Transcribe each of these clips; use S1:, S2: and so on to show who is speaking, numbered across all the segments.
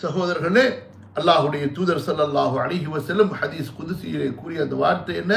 S1: சகோதரர்களே, அல்லாஹுடைய தூதர் ஸல்லல்லாஹு அலைஹி வஸல்லம் ஹதீஸ் குதுசியிலே கூறிய அந்த வார்த்தை என்ன?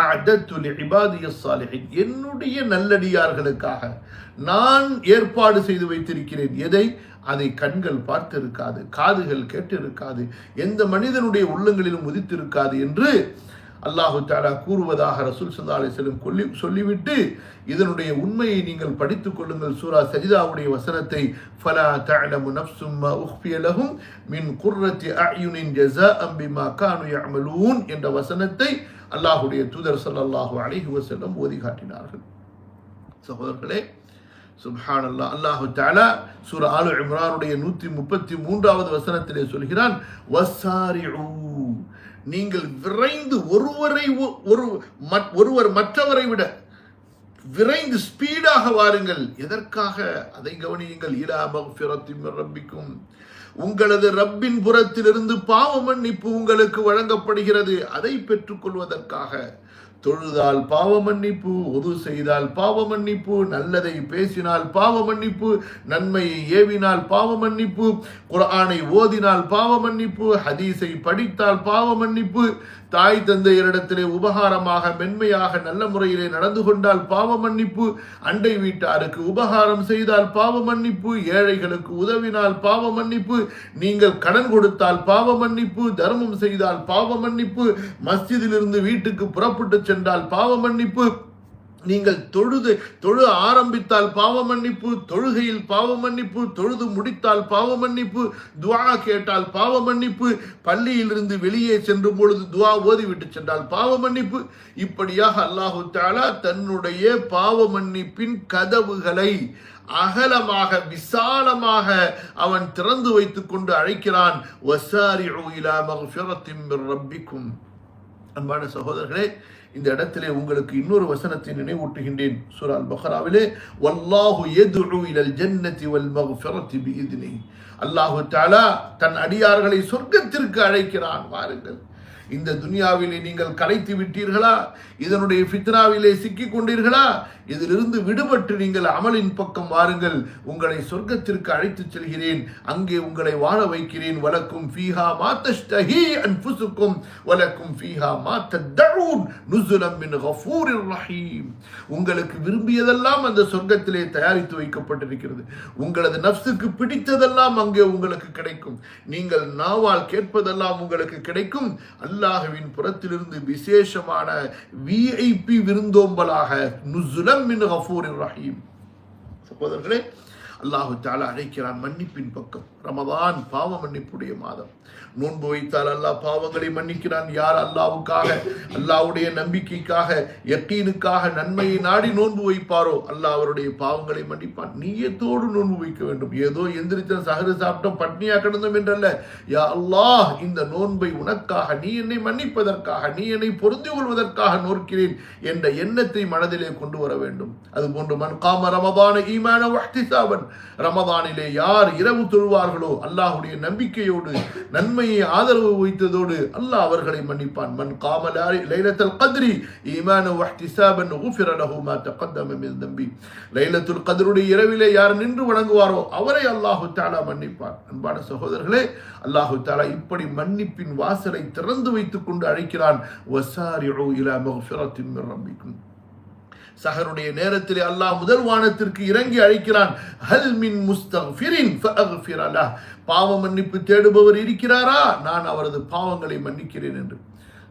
S1: அஅதத்து லிஇபாதியஸ் ஸாலிஹீன், என்னுடைய நல்லடியார்களுக்காக நான் ஏற்பாடு செய்து வைத்திருக்கிறேன். எதை? அதை கண்கள் பார்த்திருக்காது, காதுகள் கேட்டிருக்காது, எந்த மனிதனுடைய உள்ளங்களிலும் உதித்திருக்காது என்று அல்லாஹு தஆலா கூறுவதாக ரசூல் ஸல்லல்லாஹு அலைஹி வஸல்லம் சொல்லிவிட்டு, இதனுடைய உண்மையை நீங்கள் படித்துக் கொள்ளுங்கள். சூரா சஜிதாவுடைய வசனத்தை, ஃபலா தஅலமு நஃப்சும் மா உக்ஃபிய லஹும் மின் குர்ரத்தி அயுனின் ஜஸாஅன் பிமா கானூ யஅமலூன் என்ற வசனத்தை அல்லாஹ்வுடைய தூதர் ஸல்லல்லாஹு அலைஹி வஸல்லம் ஓதி காட்டினார்கள். சகோதரர்களே, சுப்ஹானல்லாஹ், அல்லாஹு தஆலா சூரா ஆல இம்ரானுடைய 133வது வசனத்திலே சொல்கிறான், வஸாரிஉ, நீங்கள் விரைந்து ஒருவர் மற்றவரை விட விரைந்து ஸ்பீடாக வாருங்கள். எதற்காக? அதை கவனியுங்கள். இலா மக்ஃபிரத்தின் மின் ரப்பிக்கும், உங்களது ரப்பின் புறத்திலிருந்து பாவ மன்னிப்பு உங்களுக்கு வழங்கப்படுகிறது. அதை பெற்றுக் கொள்வதற்காக தொழுதால் பாவ மன்னிப்பு, ஒது செய்தால் பாவ மன்னிப்பு, நல்லதை பேசினால் பாவ மன்னிப்பு, நன்மையை ஏவினால் பாவ மன்னிப்பு, குர்ஆனை ஓதினால் பாவ மன்னிப்பு, ஹதீஸை படித்தால் பாவ மன்னிப்பு, தாய் தந்தையரிடத்திலே உபகாரமாக மென்மையாக நல்ல முறையிலே நடந்து கொண்டால் பாவ மன்னிப்பு, அண்டை வீட்டாருக்கு உபகாரம் செய்தால் பாவ மன்னிப்பு, ஏழைகளுக்கு உதவினால் பாவ மன்னிப்பு, நீங்கள் கடன் கொடுத்தால் பாவ மன்னிப்பு, தர்மம் செய்தால் பாவ மன்னிப்பு, மஸ்ஜிதிலிருந்து வீட்டுக்கு புறப்பட்டு சென்றால் பாவ மன்னிப்பு, நீங்கள் தொழு ஆரம்பித்தால் பாவ மன்னிப்பு, தொழுகையில் பாவ மன்னிப்பு, தொழுது முடித்தால் பாவ மன்னிப்பு, துஆ கேட்டால் பாவ மன்னிப்பு, பள்ளியிலிருந்து வெளியே சென்ற பொழுது துஆ ஓதிவிட்டு சென்றால் பாவ மன்னிப்பு. இப்படியாக அல்லாஹு தஆலா தன்னுடைய பாவ மன்னிப்பின் கதவுகளை அகலமாக விசாலமாக அவன் திறந்து வைத்துக் கொண்டு அழைக்கிறான். வஸாரிஉ இலா மக்ஃபிரத்தின் மின் ரப்பிக்கும். அன்பான சகோதரர்களே, இந்த இடத்திலே உங்களுக்கு இன்னொரு வசனத்தை நினைவூட்டுகின்றேன். சூரா அல் பக்ராவிலே, வல்லாஹு யதுஉ இலல் ஜன்னதி வல் மக்ஃபிரத்தி பிஇذنஹி, அல்லாஹு தஆலா தன் அடியார்களை சொர்க்கத்திற்கு அழைக்கிறான். வாருங்கள், இந்த துனியாவிலே நீங்கள் கலைத்து விட்டீர்களா? இதனுடைய ஃபித்னாவிலே சிக்கிக் கொண்டீர்களா? இதிலிருந்து விடுபட்டு நீங்கள் அமலின் பக்கம் வாருங்கள், உங்களை சொர்க்கத்திற்கு அழைத்துச் செல்கிறேன், அங்கே உங்களை வாழ வைக்கிறேன். வலக்கும் ஃபீஹா மா தஷ்தஹி அன்ஃபுசுக்கும் வலக்கும் ஃபீஹா மா ததஊன் நுஸுலம் மின் கஃபூரிர் ரஹீம். உங்களுக்கு விரும்பியதெல்லாம் அந்த சொர்க்கத்திலே தயாரித்து வைக்கப்பட்டிருக்கிறது. உங்களது நஃப்ஸுக்கு பிடித்ததெல்லாம் அங்கே உங்களுக்கு கிடைக்கும். நீங்கள் நாவால் கேட்பதெல்லாம் உங்களுக்கு கிடைக்கும். அல்லாஹ்வின் புறத்திலிருந்து விசேஷமான விஐபி விருந்தோம்பலாக நுஸுலம் மின் கஃபூரிர் ரஹீம். சகோதரர்களே, அல்லாஹு தஆலா அழைக்கிறான் மன்னிப்பின் பக்கம். ரமதான் பாவ மன்னிப்புடைய மாதம். நோன்பு வைத்தால் அல்லாஹ் பாவங்களை மன்னிக்கிறான். யார் அல்லாஹ்வுக்காக, அல்லாஹ்வுடைய நம்பிக்கைக்காக, யக்கீனுக்காக நன்மையை நாடி நோன்பு வைப்பாரோ அல்லாஹ் அவருடைய பாவங்களை மன்னிப்பான். நீயத்தோடு நோன்பு வைக்க வேண்டும். ஏதோ எந்திரிச்ச சஹரு சாப்பிட்டோம் பட்னியா கிடந்தோம் என்றல்ல. யா அல்லாஹ், இந்த நோன்பை உனக்காக, நீ என்னை மன்னிப்பதற்காக, நீ என்னை பொருந்தி கொள்வதற்காக நோக்கிறேன் என்ற எண்ணத்தை மனதிலே கொண்டு வர வேண்டும். அதுபோன்று மன் காம ரமதான ஈமான வஹ்திசாபன், ரமதானிலே யார் இரவு தொழுவார்களோ அல்லாஹ்வுடைய நம்பிக்கையோடு நன்மையை ஆதரவு வைத்ததோடு அல்லாஹ் அவர்களை மன்னிப்பான். மன் காம லைலத்துல் கத்ரி ஈமான வஹ்திசாபன் குஃபிர லஹு மா தகத்தம மின் தம்பி, லைலத்துல் கத்ருடைய இரவிலே யார் நின்று வணங்குவாரோ அவரை அல்லாஹு தஆலா மன்னிப்பான். அன்பான சகோதரர்களே, அல்லாஹு தஆலா இப்படி மன்னிப்பின் வாசலை திறந்து வைத்துக் கொண்டு அழைக்கிறான். வஸாரிஉ இலா மக்ஃபிரத்தின் மின் ரப்பிக்கும். சஹருடைய நேரத்திலே அல்லாஹ் முதல் வானத்திற்கு இறங்கி அழைக்கிறான். ஹல் மின் முஸ்தக்ஃபிரின் ஃபஅக்ஃபிர லஹ், பாவ மன்னிப்பு தேடுபவர் இருக்கிறாரா? நான் அவரது பாவங்களை மன்னிக்கிறேன் என்று.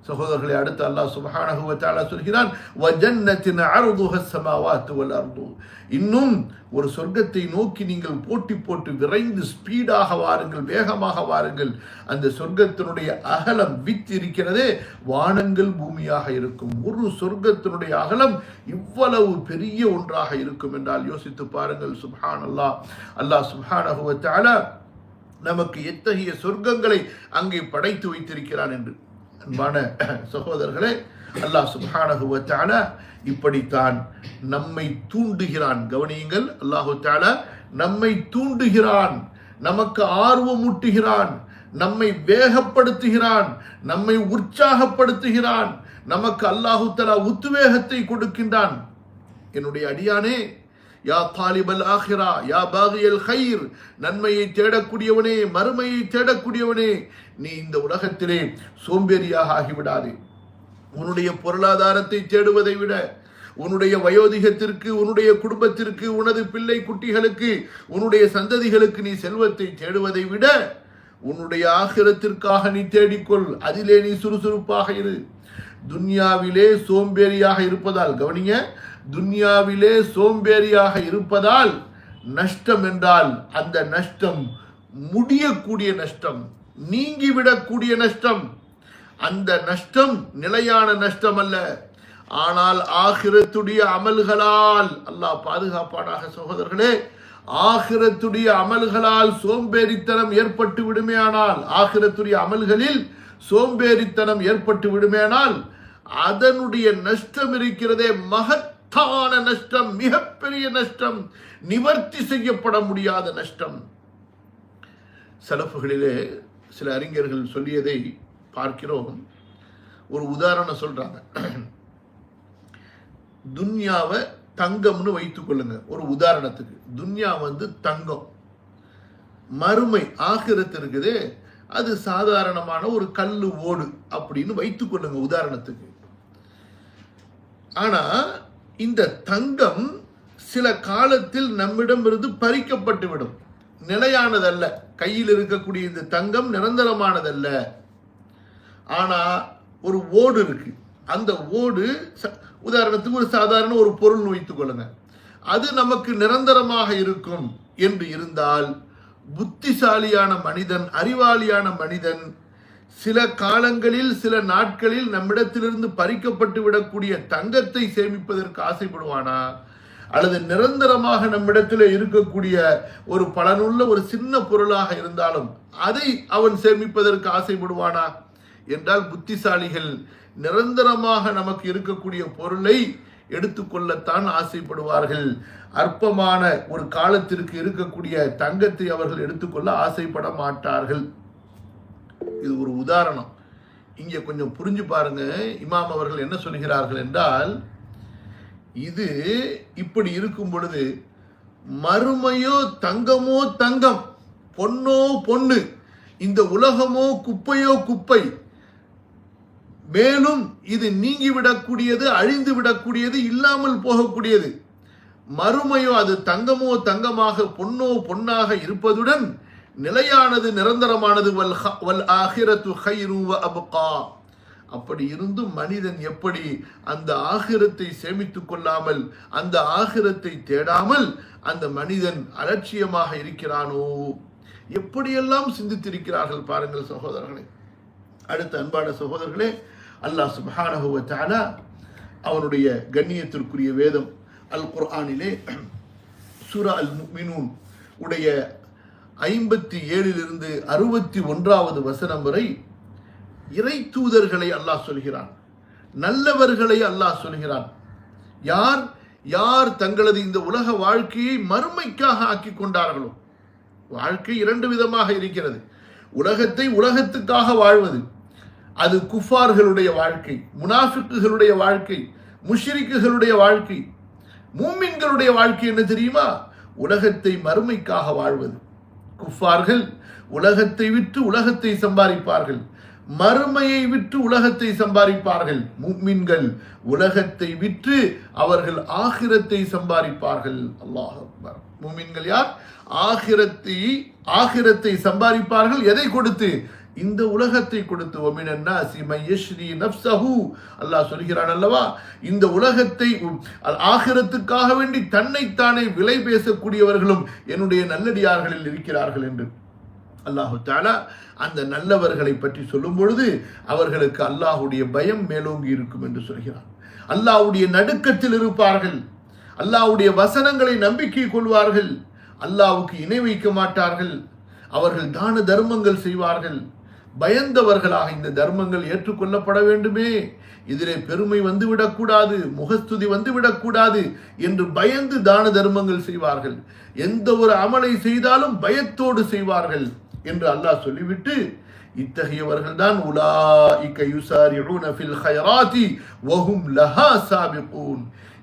S1: சகோதரர்களே, அடுத்து அல்லாஹ் சுப்ஹானஹு வ தஆலா சொல்கிறான், வ ஜன்னத்தின் அர்துஹா ஸமாவாத்து வல் அர்து. இன்னும் ஒரு சொர்க்கத்தை நோக்கி நீங்கள் போட்டி போட்டு விரைந்து ஸ்பீடாக வாருங்கள், வேகமாக வாருங்கள். அந்த சொர்க்கத்தினுடைய அகலம் வித் இருக்கிறதே, வானங்கள் பூமியாக இருக்கும். ஒரு சொர்க்கத்தினுடைய அகலம் இவ்வளவு பெரிய ஒன்றாக இருக்கும் என்றால் யோசித்து பாருங்கள். சுப்ஹானல்லாஹ், அல்லாஹ் சுப்ஹானஹு வ தஆலா நமக்கு எத்தகைய சொர்க்கங்களை அங்கே படைத்து வைத்திருக்கிறான் என்று. அன்பான சகோதரர்களே, அல்லாஹ் சுப்ஹானஹு வ தஆலா இப்படித்தான் நம்மை தூண்டுகிறான். கவனியுங்கள், அல்லாஹு தஆலா நம்மை தூண்டுகிறான், நமக்கு ஆர்வமூட்டுகிறான், நம்மை வேகப்படுத்துகிறான், நம்மை உற்சாகப்படுத்துகிறான், நமக்கு அல்லாஹு தஆலா உத்வேகத்தை கொடுக்கின்றான். என்னுடைய அடியானே, யா தாலிபல் ஆஹிரா யா பாகியல் ஹைர், நன்மையை தேடக்கூடியவனே, மறுமையை தேடக்கூடியவனே, நீ இந்த உலகத்திலே சோம்பேறியாக ஆகிவிடாதே. உன்னுடைய பொருளாதாரத்தை தேடுவதை விட, உன்னுடைய வயோதிகத்திற்கு, உன்னுடைய குடும்பத்திற்கு, உனது பிள்ளை குட்டிகளுக்கு, உன்னுடைய சந்ததிகளுக்கு நீ செல்வத்தை தேடுவதை விட உன்னுடைய ஆகிரத்திற்காக நீ தேடிக்கொள். அதிலே நீ சுறுசுறுப்பாக இரு. துன்யாவிலே சோம்பேறியாக இருப்பதால், கவனிங்க, துன்யாவிலே சோம்பேறியாக இருப்பதால் நஷ்டம் என்றால் அந்த நஷ்டம் முடியக்கூடிய நஷ்டம், நீங்கிவிடக்கூடிய நஷ்டம். அந்த நஷ்டம் நிலையான நஷ்டம் அல்ல. ஆனால் ஆகிரத்துடைய அமல்களால், அல்லாஹ் பாதுகாப்பானாக சகோதரர்களே, ஆகிரத்துடைய அமல்களால் சோம்பேறித்தனம் ஏற்பட்டு விடுமேயானால், ஆகிரத்துடைய அமல்களில் சோம்பேறித்தனம் ஏற்பட்டு விடுமேயானால் அதனுடைய நஷ்டம் இருக்கிறதே, மகத்தான நஷ்டம், மிகப்பெரிய நஷ்டம், நிவர்த்தி செய்யப்பட முடியாத நஷ்டம். சலஃபுகளிலே சில அறிஞர்கள் சொல்லியதை பார்க்கிறோம். ஒரு உதாரணம் சொல்றாங்க. துன்யாவை தங்கம்னு வைத்துக் கொள்ளுங்க. ஒரு உதாரணத்துக்கு, துன்யா தங்கம், மறுமை ஆகிரத்து இருக்குது, அது சாதாரணமான ஒரு கல்லு ஓடு அப்படின்னு வைத்துக் கொள்ளுங்க உதாரணத்துக்கு. ஆனா இந்த தங்கம் சில காலத்தில் நம்மிடமிருந்து பறிக்கப்பட்டு விடும், நிலையானதல்ல. கையில் இருக்கக்கூடிய இந்த தங்கம் நிரந்தரமானதல்ல. ஆனா ஒரு ஓடு இருக்கு. அந்த ஓடு உதாரணத்துக்கு ஒரு சாதாரண ஒரு பொருள் வைத்துக் கொள்ளுங்க, அது நமக்கு நிரந்தரமாக இருக்கும் என்று இருந்தால், புத்திசாலியான மனிதன், அறிவாளியான மனிதன் சில காலங்களில், சில நாட்களில் நம்மிடத்திலிருந்து பறிக்கப்பட்டு விடக்கூடிய தங்கத்தை சேமிப்பதற்கு ஆசைப்படுவானா, அல்லது நிரந்தரமாக நம்மிடத்தில் இருக்கக்கூடிய ஒரு பலனுள்ள ஒரு சின்ன பொருளாக இருந்தாலும் அதை அவன் சேமிப்பதற்கு ஆசைப்படுவானா என்றால், புத்திசாலிகள் நிரந்தரமாக நமக்கு இருக்கக்கூடிய பொருளை எடுத்துக்கொள்ளத்தான் ஆசைப்படுவார்கள். அற்பமான ஒரு காலத்திற்கு இருக்கக்கூடிய தங்கத்தை அவர்கள் எடுத்துக்கொள்ள ஆசைப்பட மாட்டார்கள். இது ஒரு உதாரணம். இங்கே கொஞ்சம் புரிஞ்சு பாருங்க. இமாம் அவர்கள் என்ன சொல்கிறார்கள் என்றால், இது இப்படி இருக்கும் பொழுது மறுமையோ தங்கமோ தங்கம், பொன்னோ பொண்ணு, இந்த உலகமோ குப்பையோ குப்பை, மேலும் இது நீங்கிவிடக்கூடியது, அழிந்து விடக்கூடியது, இல்லாமல் போகக்கூடியது. மறுமையோ அது தங்கமோ தங்கமாக, பொன்னோ பொன்னாக இருப்பதுடன் நிலையானது, நிரந்தரமானது. வல் ஆகிரத்து கைரு வ அப்கா. அப்படி இருந்தும் மனிதன் எப்படி அந்த ஆகிரத்தை சேமித்துக் கொள்ளாமல், அந்த ஆகிரத்தை தேடாமல் அந்த மனிதன் அலட்சியமாக இருக்கிறானோ, எப்படியெல்லாம் சிந்தித்திருக்கிறார்கள் பாருங்கள் சகோதரர்களே. அடுத்த அன்பான சகோதரர்களே, அல்லாஹ் சுப்ஹானஹு வ தஆலா அவனுடைய கண்ணியத்திற்குரிய வேதம் அல் குர்ஆனிலே சூரா அல் முஃமினூன் உடைய 57 61 வசனம் வரை இறை தூதர்களை அல்லாஹ் சொல்கிறான், நல்லவர்களை அல்லாஹ் சொல்கிறான். யார் யார் தங்களது இந்த உலக வாழ்க்கையை மறுமைக்காக ஆக்கி கொண்டார்களோ. வாழ்க்கை 2 விதமாக இருக்கிறது. உலகத்தை உலகத்துக்காக வாழ்வது, அது குஃபார்களுடைய வாழ்க்கை, முனாஃபிக்குகளுடைய வாழ்க்கை, முஷ்ரிக்குகளுடைய வாழ்க்கை. மூமின்களுடைய வாழ்க்கை என்ன தெரியுமா? உலகத்தை மறுமைக்காக வாழ்வது. குஃபார்கள் உலகத்தை விற்று உலகத்தை சம்பாதிப்பார்கள், மறுமையை விற்று உலகத்தை சம்பாதிப்பார்கள். முஃமின்கள் உலகத்தை விற்று அவர்கள் ஆகிரத்தை சம்பாதிப்பார்கள். அல்லாஹ் அக்பர். முஃமின்கள் யார்? ஆகிரத்தை சம்பாதிப்பார்கள். எதை கொடுத்து? இந்த உலகத்தை கொடுத்து. அல்லாஹ் சொல்கிறான் அல்லவா, இந்த உலகத்தை ஆகிரத்துக்காக வேண்டி தன்னைத்தானே விலை பேசக்கூடியவர்களும் என்னுடைய நல்லடியார்களில் இருக்கிறார்கள் என்று அல்லாஹு தஆலா அந்த நல்லவர்களை பற்றி சொல்லும் பொழுது அவர்களுக்கு அல்லாஹுடைய பயம் மேலோங்கி இருக்கும் என்று சொல்கிறான். அல்லாஹ்வுடைய நடுக்கத்தில் இருப்பார்கள், அல்லாஹ்வுடைய வசனங்களை நம்பிக்கை கொள்வார்கள், அல்லாஹ்வுக்கு இணை வைக்க மாட்டார்கள், அவர்கள் தான தர்மங்கள் செய்வார்கள். பயந்தவர்களாக இந்த தர்மங்கள் ஏற்றுக்கொள்ளப்பட வேண்டுமே, இதிலே பெருமை வந்துவிடக்கூடாது, முகஸ்துதி வந்துவிடக்கூடாது என்று பயந்து தான தர்மங்கள் செய்வார்கள். எந்த ஒரு அமலை செய்தாலும் பயத்தோடு செய்வார்கள் என்று அல்லாஹ் சொல்லிவிட்டு, இத்தகையவர்கள் தான் உலாயிக யுசாரிஊன ஃபில் கைராத்தி வஹும் லஹா சாபிகூன்,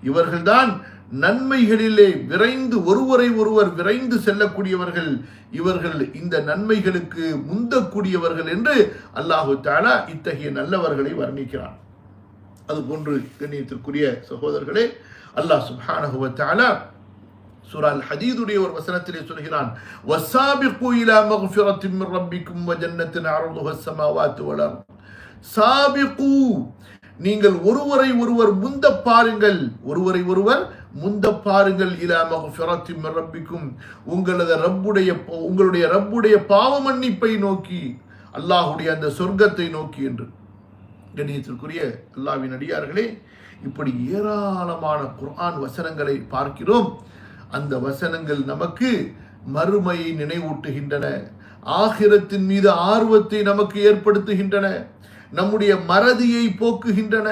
S1: இவர்கள்தான் நன்மைகளிலே விரைந்து ஒருவரை ஒருவர் விரைந்து செல்லக்கூடியவர்கள், இவர்கள் இந்த நன்மைகளுக்கு முந்தக்கூடியவர்கள் என்று அல்லாஹு தஆலா இத்தகைய நல்லவர்களை வர்ணிக்கிறான். அதுபோன்று கண்ணியத்திற்குரிய சகோதரர்களே, அல்லாஹ் சுப்ஹானஹு வ தஆலா சூரா அல் ஹதீதுடைய ஒரு வசனத்திலே சொல்கிறான், வஸாபிகு இலா மக்ஃபிரத்தின் மின் ரப்பிக்கும் வ ஜன்னத்தின் அர்துஹா ஸமாவாத்து வல் அர்த். சாபிகு, நீங்கள் ஒருவரை ஒருவர் முந்த பாருங்கள், ஒருவரை ஒருவர் முந்த பாருங்கள். இலா மக்ஃபிரத்தின் மின் ரப்பிக்கும், உங்களுடைய ரப்புடைய பாவ மன்னிப்பை நோக்கி, அல்லாஹ்வுடைய அந்த சொர்க்கத்தை நோக்கி என்று. கண்ணியத்திற்குரிய அல்லாஹ்வின் அடியார்களே, இப்படி ஏராளமான குர்ஆன் வசனங்களை பார்க்கிறோம். அந்த வசனங்கள் நமக்கு மறுமையை நினைவூட்டுகின்றன, ஆகிரத்தின் மீது ஆர்வத்தை நமக்கு ஏற்படுத்துகின்றன, நம்முடைய மறதியை போக்குகின்றன,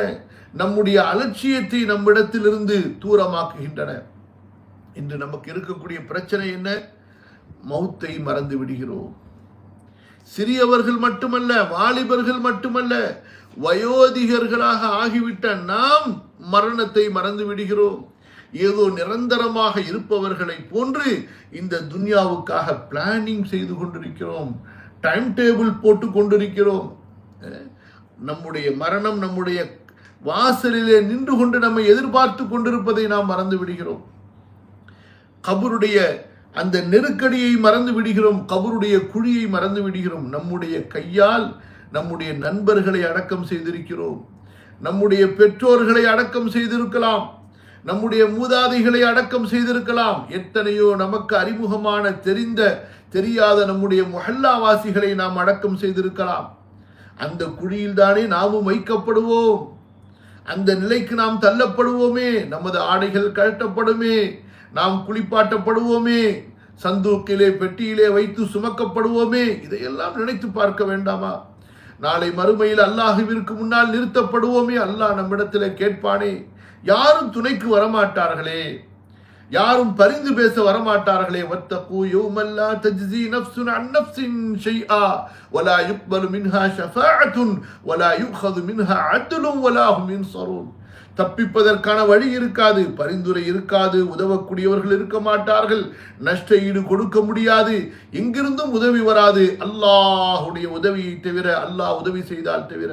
S1: நம்முடைய அலட்சியத்தை நம்மிடத்திலிருந்து தூரமாக்குகின்றன. இன்று நமக்கு இருக்கக்கூடிய பிரச்சனை என்ன? மௌத்தை மறந்து விடுகிறோம். சிறியவர்கள் மட்டுமல்ல, வாலிபர்கள் மட்டுமல்ல, வயோதிகர்களாக ஆகிவிட்ட நாம் மரணத்தை மறந்து விடுகிறோம். ஏதோ நிரந்தரமாக இருப்பவர்களை போன்று இந்த துன்யாவுக்காக பிளானிங் செய்து கொண்டிருக்கிறோம், டைம் டேபிள் போட்டு கொண்டிருக்கிறோம். நம்முடைய மரணம் நம்முடைய வாசலிலே நின்று கொண்டு நம்மை எதிர்பார்த்து கொண்டிருப்பதை நாம் மறந்து விடுகிறோம். கபருடைய அந்த நெருக்கடியை மறந்து விடுகிறோம், கபருடைய குழியை மறந்து விடுகிறோம். நம்முடைய கையால் நம்முடைய நண்பர்களை அடக்கம் செய்திருக்கிறோம், நம்முடைய பெற்றோர்களை அடக்கம் செய்திருக்கலாம், நம்முடைய மூதாதைகளை அடக்கம் செய்திருக்கலாம். எத்தனையோ நமக்கு அறிமுகமான தெரியாத நம்முடைய முஹல்லாவாசிகளை நாம் அடக்கம் செய்திருக்கலாம். அந்த குழியில் தானே நாமும் வைக்கப்படுவோம். அந்த நிலைக்கு நாம் தள்ளப்படுவோமே, நமது ஆடைகள் கழட்டப்படுமே, நாம் குளிப்பாட்டப்படுவோமே, சந்தூக்கிலே பெட்டியிலே வைத்து சுமக்கப்படுவோமே. இதையெல்லாம் நினைத்து பார்க்க வேண்டாமா? நாளை மறுமையில் அல்லாஹ்விற்கு முன்னால் நிறுத்தப்படுவோமே. அல்லாஹ் நம்மிடத்தில் கேட்பானே, யாரும் துணைக்கு வரமாட்டார்களே, யாரும் பரிந்து பேச வரமாட்டார்களே. வத்தகு யௌமல் லா தஜ்ஸி நஃப்ஸுன் அன் நஃப்ஸின் ஷைஆ வலா யுக்பலு மின்ஹா ஷஃபாஅத்துன் வலா யுக்ஹது மின்ஹா அத்லுன் வலா ஹும் யுன்ஸரூன். தப்பிப்பதற்கான வழி இருக்காது, பரிந்துரை இருக்காது, உதவக்கூடியவர்கள் இருக்க மாட்டார்கள், நஷ்ட ஈடு கொடுக்க முடியாது, எங்கிருந்தும் உதவி வராது அல்லாஹ்வுடைய உதவியை தவிர, அல்லாஹ் உதவி செய்தால் தவிர.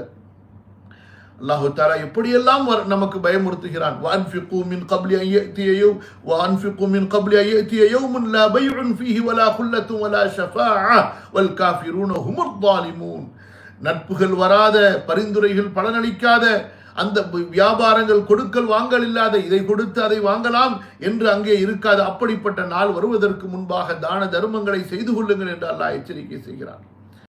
S1: அல்லாஹு தஆலா எப்படியெல்லாம் நமக்கு பயமுறுத்துகிறான். வஅன்ஃபிகு மின் قبل أن يأتي يوم وأنفقوا من قبل أن يأتي يوم لا بيع فيه ولا خلة ولا شفاعة والكافرون هم الظالمون. நட்புகள் வராத, பரிந்துரைகள் பலனளிக்காத, அந்த வியாபாரங்கள் கொடுக்கல் வாங்கல் இல்லாத, இதை கொடுத்து அதை வாங்கலாம் என்று அங்கே இருக்காது. அப்படிப்பட்ட நாள் வருவதற்கு முன்பாக தான தர்மங்களை செய்து கொள்ளுங்கள் என்று அல்லாஹ் எச்சரிக்கை செய்கிறான்.